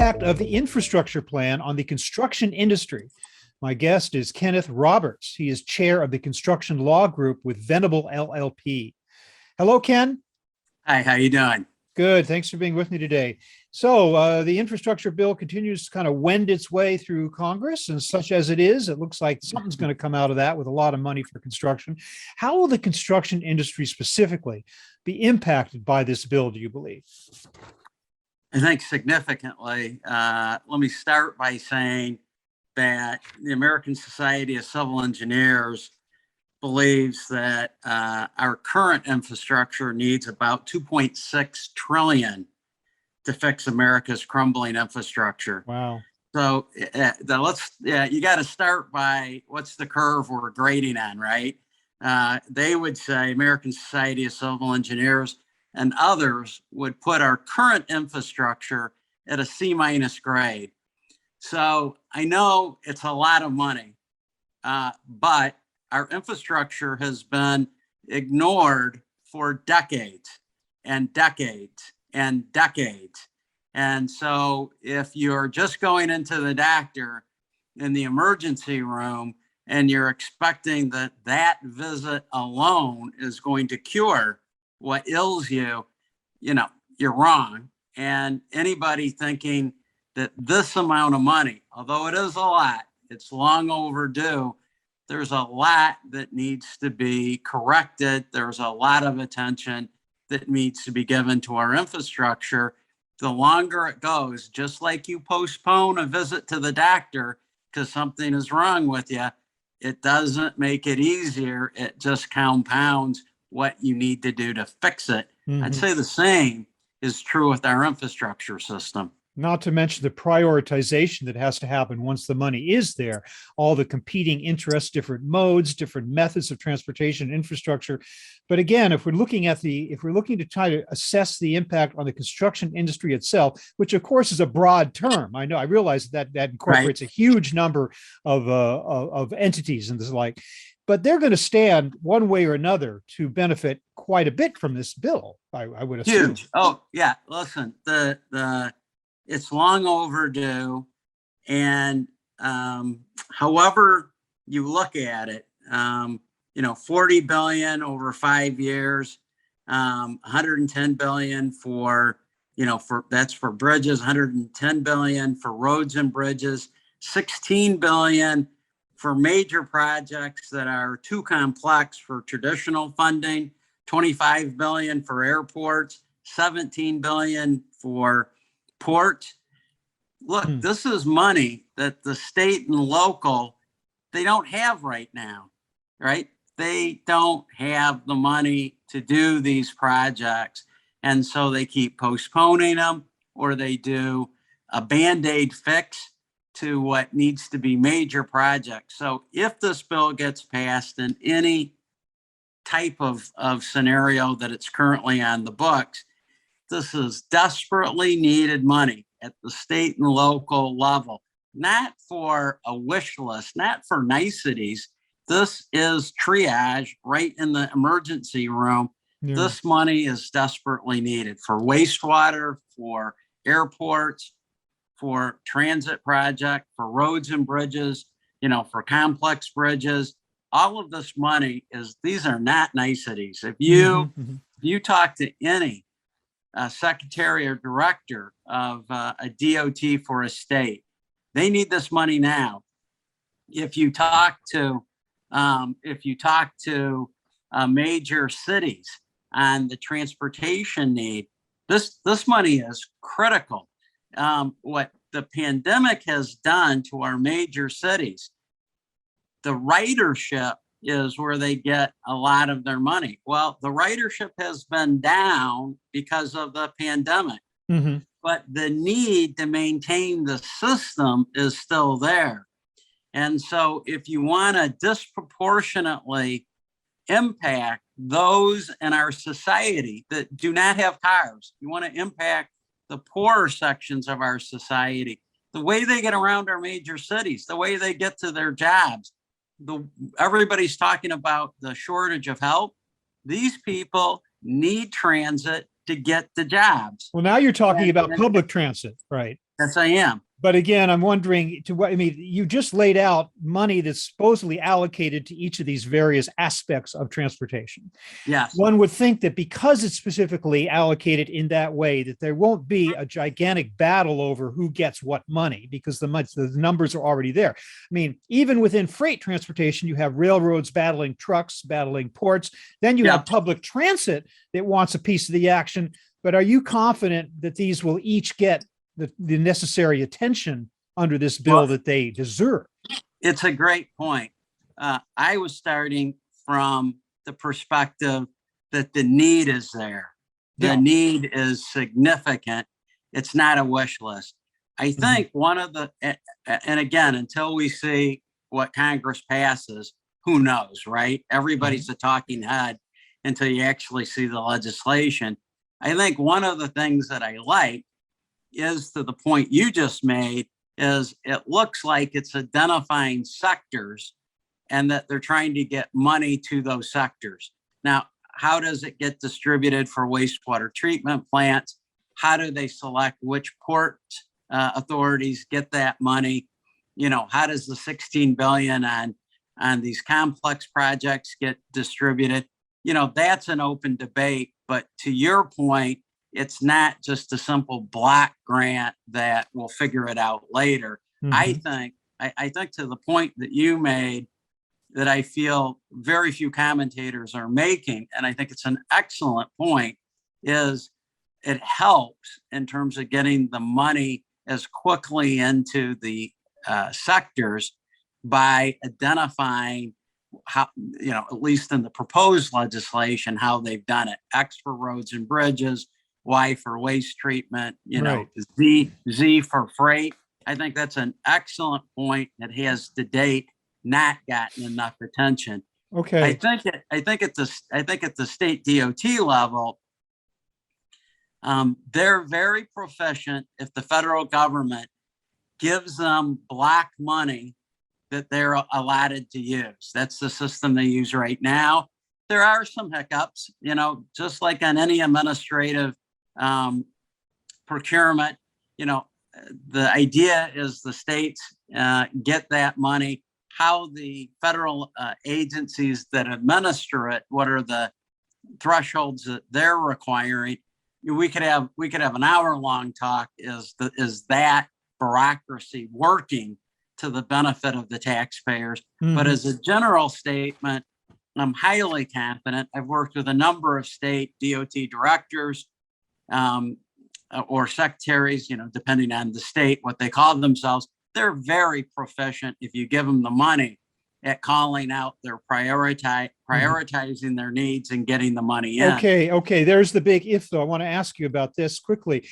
impact of the infrastructure plan on the construction industry. My guest is Kenneth Roberts. He is chair of the construction law group with Venable LLP. Hello, Ken. Hi, how you doing? Good. Thanks for being with me today. So the infrastructure bill continues to kind of wend its way through Congress, and such as it is, it looks like something's going to come out of that with a lot of money for construction. How will the construction industry specifically be impacted by this bill, do you believe? I think significantly. Let me start by saying that the American Society of Civil Engineers believes that our current infrastructure needs about 2.6 trillion to fix America's crumbling infrastructure. Wow. So you got to start by what's the curve we're grading on, right? They would say, American Society of Civil Engineers and others would put our current infrastructure at a C- grade. So I know it's a lot of money, but our infrastructure has been ignored for decades and decades and decades. And so if you're just going into the doctor in the emergency room and you're expecting that visit alone is going to cure what ails you, you're wrong. And anybody thinking that this amount of money, although it is a lot, it's long overdue. There's a lot that needs to be corrected. There's a lot of attention that needs to be given to our infrastructure. The longer it goes, just like you postpone a visit to the doctor because something is wrong with you, it doesn't make it easier. It just compounds what you need to do to fix it. Mm-hmm. I'd say the same is true with our infrastructure system. Not to mention the prioritization that has to happen once the money is there, all the competing interests, different modes, different methods of transportation infrastructure. But again, if we're looking to try to assess the impact on the construction industry itself, which of course is a broad term. I realize that incorporates a huge number of entities and this like, but they're going to stand one way or another to benefit quite a bit from this bill, I would assume. Huge. Oh yeah. Listen, it's long overdue. And however you look at it, 40 billion over 5 years, 110 billion that's for bridges, 110 billion for roads and bridges, 16 billion for major projects that are too complex for traditional funding, 25 billion for airports, 17 billion for ports. Look, this is money that the state and local, they don't have right now, right? They don't have the money to do these projects. And so they keep postponing them, or they do a Band-Aid fix to what needs to be major projects. So if this bill gets passed in any type of scenario that it's currently on the books, this is desperately needed money at the state and local level, not for a wish list, not for niceties. This is triage right in the emergency room. Yeah. This money is desperately needed for wastewater, for airports, for transit project, for roads and bridges, for complex bridges. All of this money these are not niceties. If you talk to any secretary or director of a DOT for a state, they need this money now. If you talk to major cities on the transportation need, this money is critical. What the pandemic has done to our major cities, the ridership is where they get a lot of their money. Well, the ridership has been down because of the pandemic, but the need to maintain the system is still there. And so if you want to disproportionately impact those in our society that do not have cars, you want to impact the poorer sections of our society, the way they get around our major cities, the way they get to their jobs. Everybody's talking about the shortage of help. These people need transit to get the jobs. Well, now you're talking about public transit, right? Yes, I am. But again, I'm wondering to what, I mean, you just laid out money that's supposedly allocated to each of these various aspects of transportation. Yes. One would think that because it's specifically allocated in that way, that there won't be a gigantic battle over who gets what money, because the numbers are already there. I mean, even within freight transportation, you have railroads battling trucks, battling ports. Then you have public transit that wants a piece of the action. But are you confident that these will each get the necessary attention under this bill that they deserve? It's a great point. I was starting from the perspective that the need is there. The need is significant. It's not a wish list. I think one of the, and again, until we see what Congress passes, who knows, right? Everybody's a talking head until you actually see the legislation. I think one of the things that I like is, to the point you just made, is it looks like it's identifying sectors and that they're trying to get money to those sectors. Now, how does it get distributed for wastewater treatment plants? How do they select which port authorities get that money? You know, how does the 16 billion on these complex projects get distributed? You know, that's an open debate. But to your point, it's not just a simple block grant that we'll figure it out later. I think to the point that you made, that I feel very few commentators are making, and I think it's an excellent point, is it helps in terms of getting the money as quickly into the sectors by identifying how, you know, at least in the proposed legislation, how they've done it. X for roads and bridges, Y for waste treatment, you know, Z for freight. I think that's an excellent point that has to date not gotten enough attention. Okay. I think at the state DOT level, they're very proficient if the federal government gives them block money that they're allotted to use. That's the system they use right now. There are some hiccups, you know, just like on any administrative procurement. You know, the idea is the states get that money. How the federal agencies that administer it, what are the thresholds that they're requiring? We could have an hour-long talk. Is that bureaucracy working to the benefit of the taxpayers? But as a general statement, I'm highly confident. I've worked with a number of state DOT directors or secretaries, you know, depending on the state, what they call themselves. They're very proficient, if you give them the money, at calling out their prioritizing their needs and getting the money in. Okay. There's the big if, though. I want to ask you about this quickly.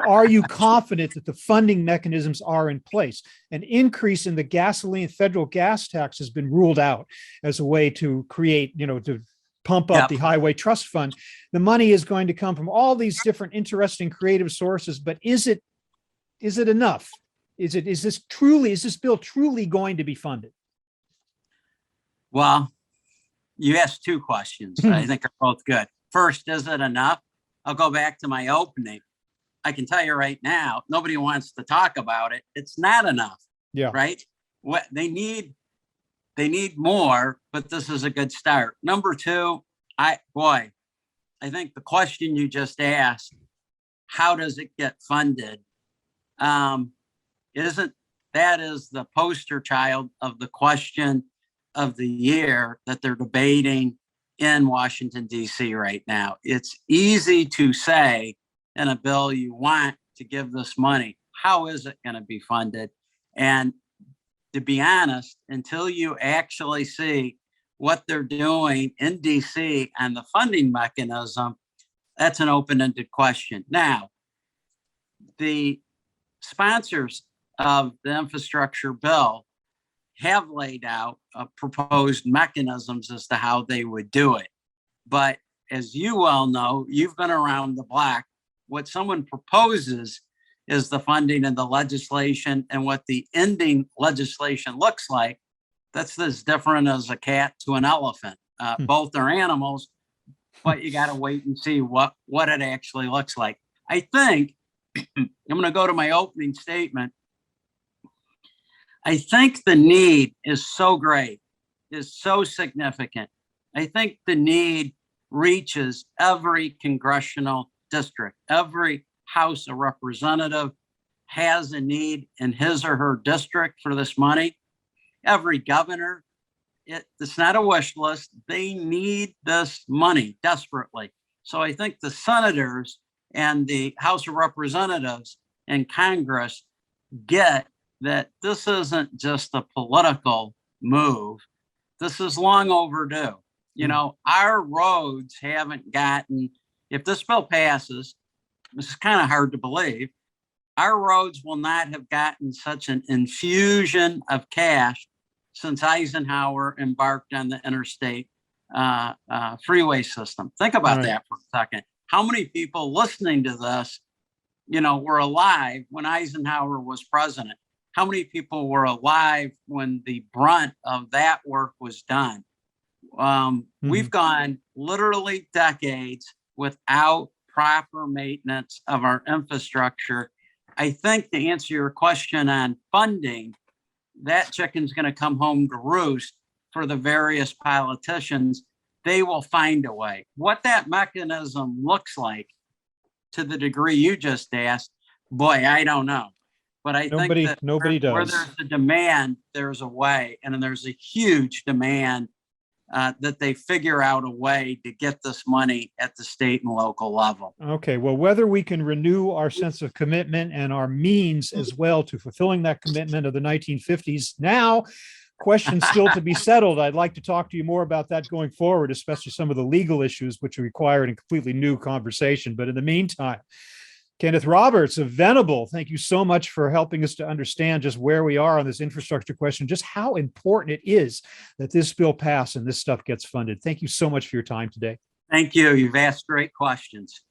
Are you confident that the funding mechanisms are in place? An increase in the gasoline federal gas tax has been ruled out as a way to create, you know, to pump up the highway trust fund. The money is going to come from all these different interesting creative sources, but is it enough? Is this bill truly going to be funded? Well, you asked two questions I think are both good. First, is it enough? I'll go back to my opening. I can tell you right now, nobody wants to talk about it. It's not enough. Yeah. Right. What they need more, but this is a good start. Number two, I think the question you just asked, how does it get funded? Isn't that is the poster child of the question of the year that they're debating in Washington, D.C. right now. It's easy to say in a bill you want to give this money. How is it going to be funded? And to be honest, until you actually see what they're doing in D.C. and the funding mechanism, that's an open-ended question. Now, the sponsors of the infrastructure bill have laid out proposed mechanisms as to how they would do it. But as you well know, you've been around the block. What someone proposes is the funding and the legislation, and what the ending legislation looks like. That's as different as a cat to an elephant. Both are animals, but you got to wait and see what it actually looks like. I think I'm going to go to my opening statement. I think the need is so great, is so significant. I think the need reaches every congressional district. Every House of Representative has a need in his or her district for this money. Every governor, it's not a wish list. They need this money desperately. So I think the senators and the House of Representatives and Congress get that this isn't just a political move. This is long overdue. You know, our roads haven't gotten, if this bill passes, this is kind of hard to believe, our roads will not have gotten such an infusion of cash since Eisenhower embarked on the interstate freeway system. Think about that for a second. How many people listening to this, you know, were alive when Eisenhower was president? How many people were alive when the brunt of that work was done? We've gone literally decades without proper maintenance of our infrastructure. I think to answer your question on funding, that chicken's going to come home to roost for the various politicians. They will find a way. What that mechanism looks like, to the degree you just asked, boy, I don't know. But I think that nobody does. Where there's a demand, there's a way. And there's a huge demand that they figure out a way to get this money at the state and local level. Okay, well, whether we can renew our sense of commitment and our means as well to fulfilling that commitment of the 1950s now, questions still to be settled. I'd like to talk to you more about that going forward, especially some of the legal issues which require a completely new conversation. But in the meantime, Kenneth Roberts of Venable, thank you so much for helping us to understand just where we are on this infrastructure question, just how important it is that this bill pass and this stuff gets funded. Thank you so much for your time today. Thank you. You've asked great questions.